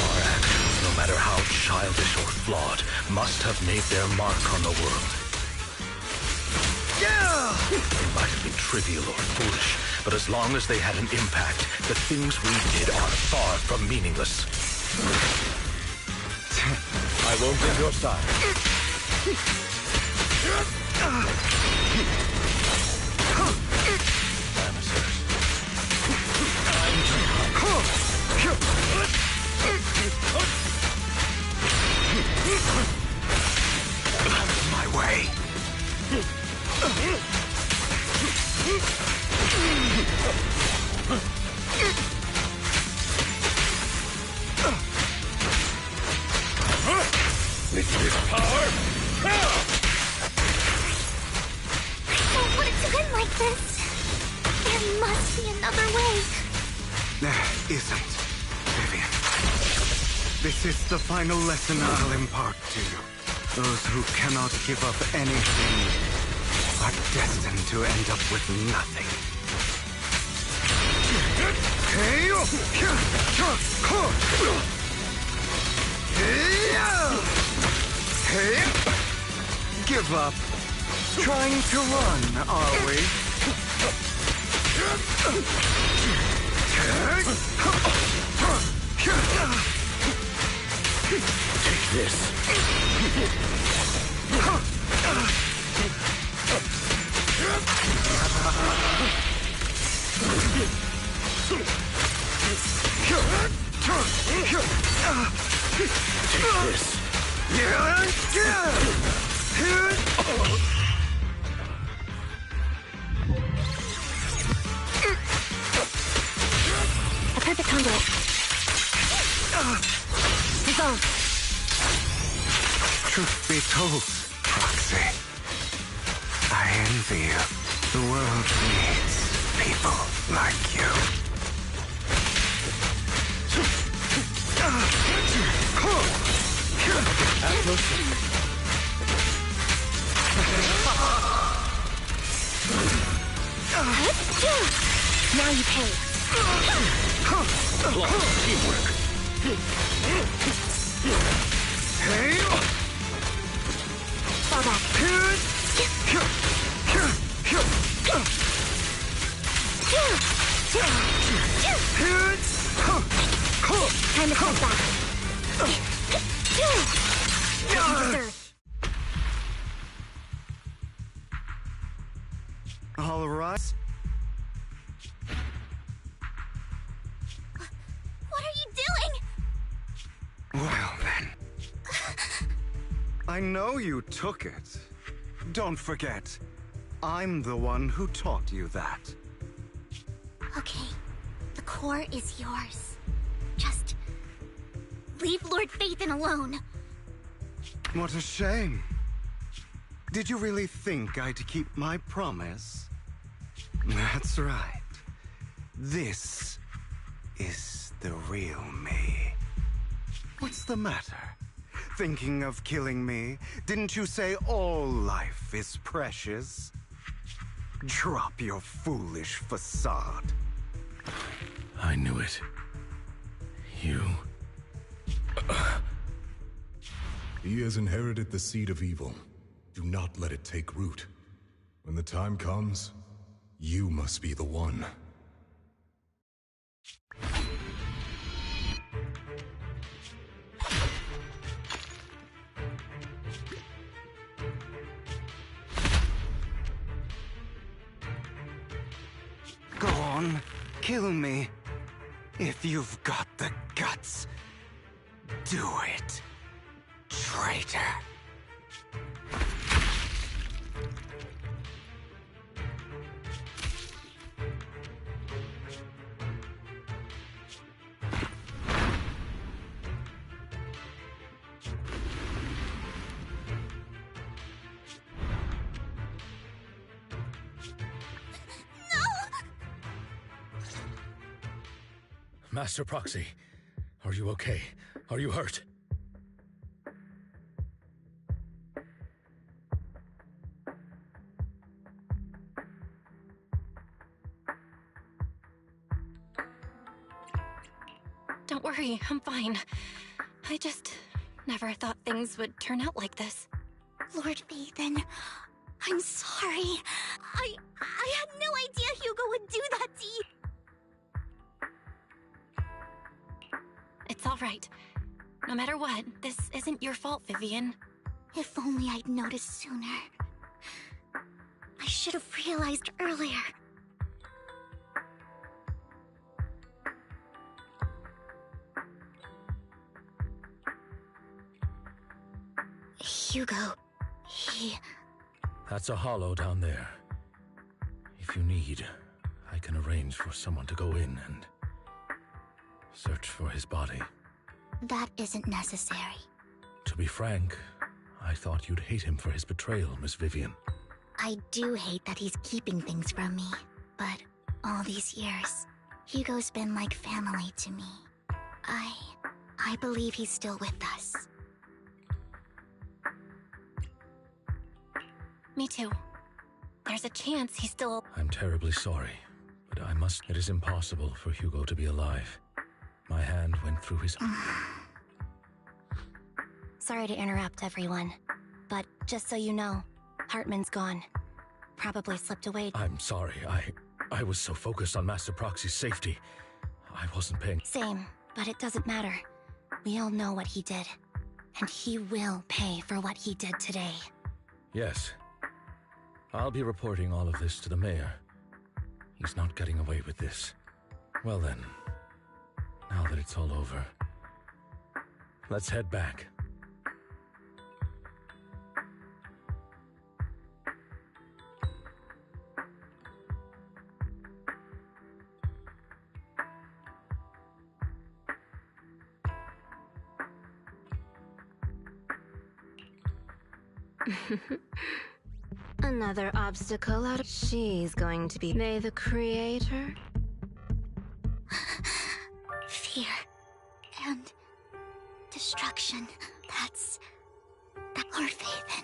Our actions, no matter how childish or flawed, must have made their mark on the world. Yeah! They might have been trivial or foolish, but as long as they had an impact, the things we did are far from meaningless. I won't bend your side. My way. With this power, I don't want it to end like this. There must be another way. There isn't, Vivian. This is the final lesson I'll impart to you. Those who cannot give up anything are destined to end up with nothing. Give up. Trying to run, are we? take this. Take this. A perfect conduit. Dissolve. Truth be told, Proxy, I envy you. The world needs people like you. Now you pay. Teamwork. Fall back. Time to step back. What you deserve. All right. What are you doing? Well then. I know you took it. Don't forget, I'm the one who taught you that. Okay, the core is yours. Just leave Lord Phaethon alone. What a shame. Did you really think I'd keep my promise? That's right. This is the real me. What's the matter? Thinking of killing me? Didn't you say all life is precious? Drop your foolish facade. I knew it. You... He has inherited the seed of evil. Do not let it take root. When the time comes, you must be the one. Go on, kill me. If you've got the guts, do it, traitor. Master Proxy, are you okay? Are you hurt? Don't worry, I'm fine. I just never thought things would turn out like this. Lord Phaethon, I'm sorry. I had no idea Hugo would do that to you. It's all right. No matter what, this isn't your fault, Vivian. If only I'd noticed sooner. I should have realized earlier. Hugo, he... That's a hollow down there. If you need, I can arrange for someone to go in and search for his body. That isn't necessary. To be frank, I thought you'd hate him for his betrayal, Miss Vivian. I do hate that he's keeping things from me, but all these years, Hugo's been like family to me. I believe he's still with us. Me too. There's a chance he's still... I'm terribly sorry, but I must... It is impossible for Hugo to be alive. My hand went through his... Sorry to interrupt, everyone. But just so you know, Hartman's gone. Probably slipped away. I'm sorry, I was so focused on Master Proxy's safety. I wasn't paying... Same, but it doesn't matter. We all know what he did. And he will pay for what he did today. Yes. I'll be reporting all of this to the mayor. He's not getting away with this. Well then, now that it's all over, let's head back. Another obstacle out of... She's going to be... May the Creator? Fear and destruction. That's Lord Phaethon.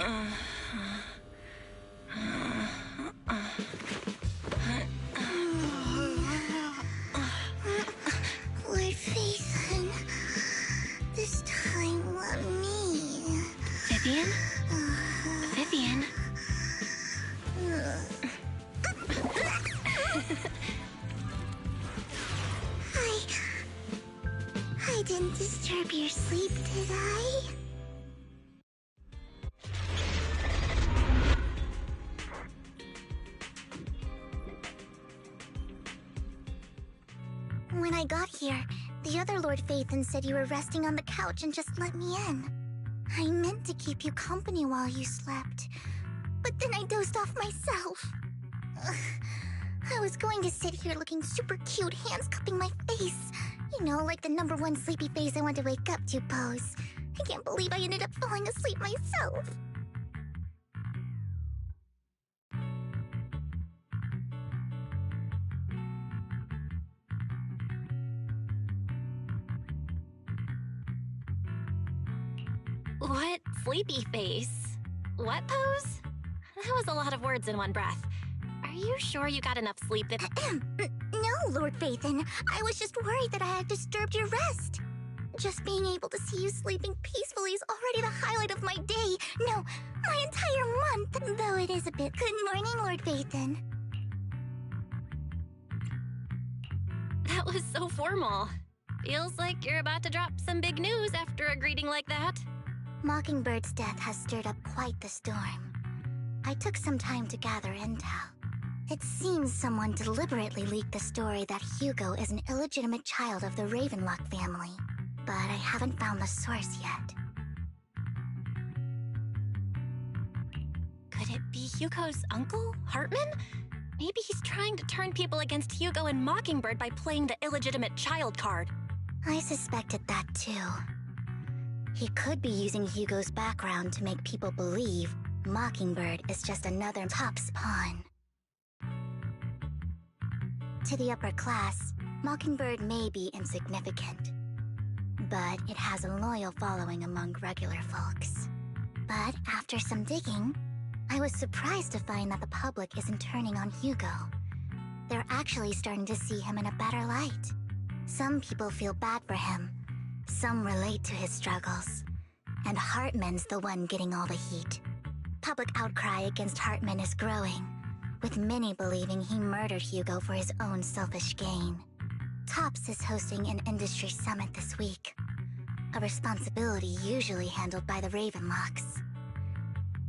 Lord Phaethon, this time let me. Vivian? Vivian? I didn't disturb your sleep, did I? When I got here, the other Lord Phaethon said you were resting on the couch and just let me in. I meant to keep you company while you slept, but then I dozed off myself. Ugh. I was going to sit here looking super cute, hands cupping my face. You know, like the #1 sleepy face I want to wake up to pose. I can't believe I ended up falling asleep myself. What sleepy face? What pose? That was a lot of words in one breath. Are you sure you got enough sleep that— No, Lord Phaethon. I was just worried that I had disturbed your rest. Just being able to see you sleeping peacefully is already the highlight of my day. No, my entire month, though it is a bit— Good morning, Lord Phaethon. That was so formal. Feels like you're about to drop some big news after a greeting like that. Mockingbird's death has stirred up quite the storm. I took some time to gather intel. It seems someone deliberately leaked the story that Hugo is an illegitimate child of the Ravenlock family, but I haven't found the source yet. Could it be Hugo's uncle, Hartman? Maybe he's trying to turn people against Hugo and Mockingbird by playing the illegitimate child card. I suspected that too. He could be using Hugo's background to make people believe Mockingbird is just another Top's pawn. To the upper class, Mockingbird may be insignificant, but it has a loyal following among regular folks. But after some digging, I was surprised to find that the public isn't turning on Hugo. They're actually starting to see him in a better light. Some people feel bad for him, some relate to his struggles, and Hartman's the one getting all the heat. Public outcry against Hartman is growing, with many believing he murdered Hugo for his own selfish gain. Tops is hosting an industry summit this week, a responsibility usually handled by the Ravenlocks.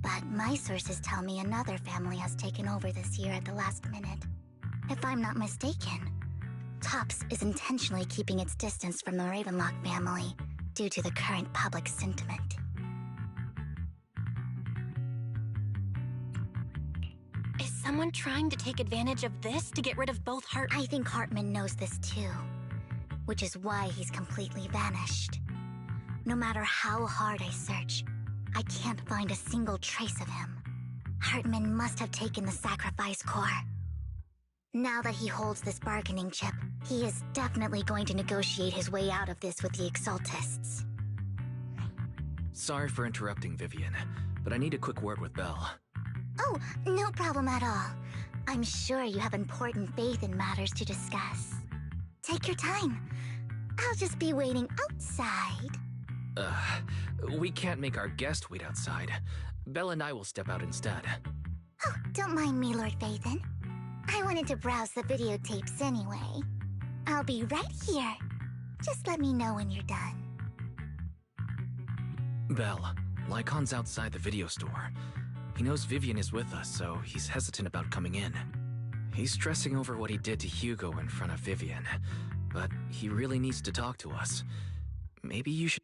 But my sources tell me another family has taken over this year at the last minute. If I'm not mistaken, Tops is intentionally keeping its distance from the Ravenlock family due to the current public sentiment. Is someone trying to take advantage of this to get rid of both I think Hartman knows this too, which is why he's completely vanished. No matter how hard I search, I can't find a single trace of him. Hartman must have taken the sacrifice core. Now that he holds this bargaining chip, he is definitely going to negotiate his way out of this with the Exaltists. Sorry for interrupting, Vivian, but I need a quick word with Belle. Oh, no problem at all. I'm sure you have important Phaethon matters to discuss. Take your time. I'll just be waiting outside. We can't make our guest wait outside. Belle and I will step out instead. Oh, don't mind me, Lord Phaethon. I wanted to browse the videotapes anyway. I'll be right here. Just let me know when you're done. Belle, Lycon's outside the video store. He knows Vivian is with us, so he's hesitant about coming in. He's stressing over what he did to Hugo in front of Vivian, but he really needs to talk to us. Maybe you should—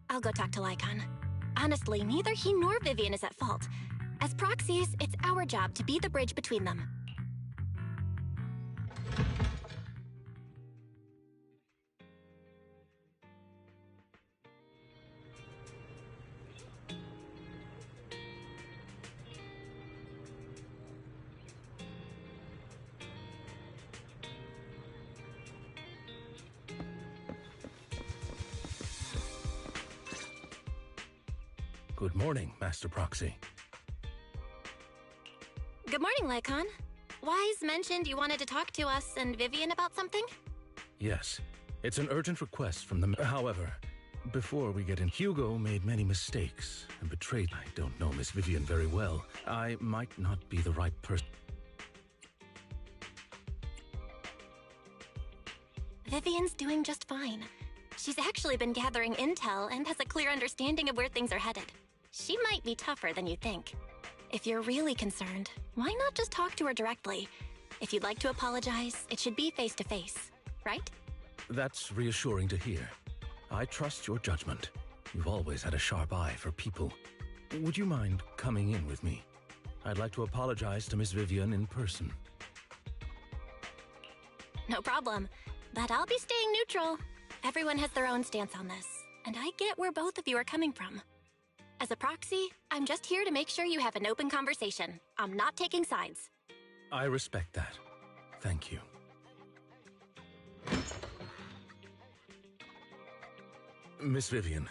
I'll go talk to Lycon. Honestly, neither he nor Vivian is at fault. As proxies, it's our job to be the bridge between them. Good morning, Master Proxy. Good morning, Lycon. Wise mentioned you wanted to talk to us and Vivian about something? Yes, it's an urgent request from the... However, before we get in, Hugo made many mistakes and betrayed... I don't know Miss Vivian very well. I might not be the right person. Vivian's doing just fine. She's actually been gathering intel and has a clear understanding of where things are headed. She might be tougher than you think. If you're really concerned, why not just talk to her directly? If you'd like to apologize, it should be face-to-face, right? That's reassuring to hear. I trust your judgment. You've always had a sharp eye for people. Would you mind coming in with me? I'd like to apologize to Miss Vivian in person. No problem. But I'll be staying neutral. Everyone has their own stance on this, and I get where both of you are coming from. As a proxy, I'm just here to make sure you have an open conversation. I'm not taking sides. I respect that. Thank you. Miss Vivian,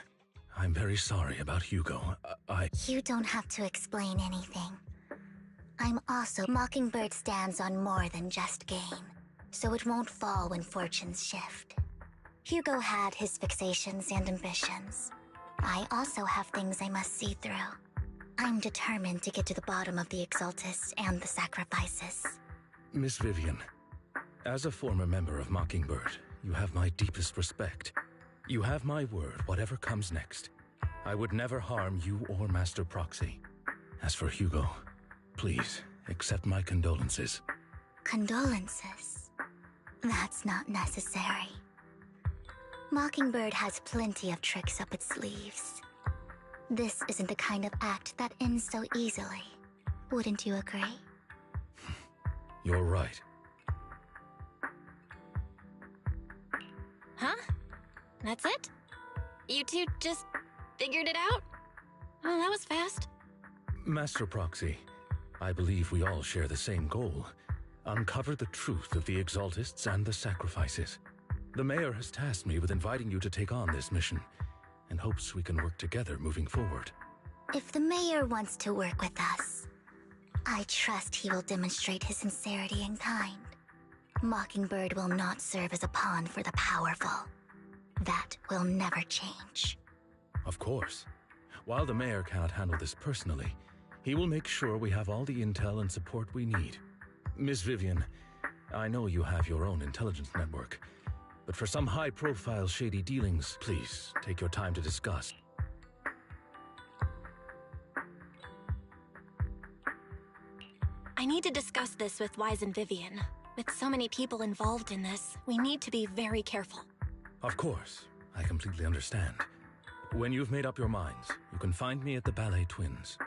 I'm very sorry about Hugo. You don't have to explain anything. I'm also... Mockingbird stands on more than just gain, so it won't fall when fortunes shift. Hugo had his fixations and ambitions. I also have things I must see through. I'm determined to get to the bottom of the Exaltists and the sacrifices. Miss Vivian, as a former member of Mockingbird, you have my deepest respect. You have my word, whatever comes next. I would never harm you or Master Proxy. As for Hugo, please, accept my condolences. Condolences? That's not necessary. Mockingbird has plenty of tricks up its sleeves. This isn't the kind of act that ends so easily. Wouldn't you agree? You're right. Huh? That's it? You two just figured it out? Oh, that was fast. Master Proxy, I believe we all share the same goal. Uncover the truth of the Exaltists and the sacrifices. The Mayor has tasked me with inviting you to take on this mission, and hopes we can work together moving forward. If the Mayor wants to work with us, I trust he will demonstrate his sincerity in kind. Mockingbird will not serve as a pawn for the powerful. That will never change. Of course. While the Mayor cannot handle this personally, he will make sure we have all the intel and support we need. Miss Vivian, I know you have your own intelligence network, but for some high-profile shady dealings, please take your time to discuss. I need to discuss this with Wise and Vivian. With so many people involved in this, we need to be very careful. Of course, I completely understand. When you've made up your minds, you can find me at the Ballet Twins.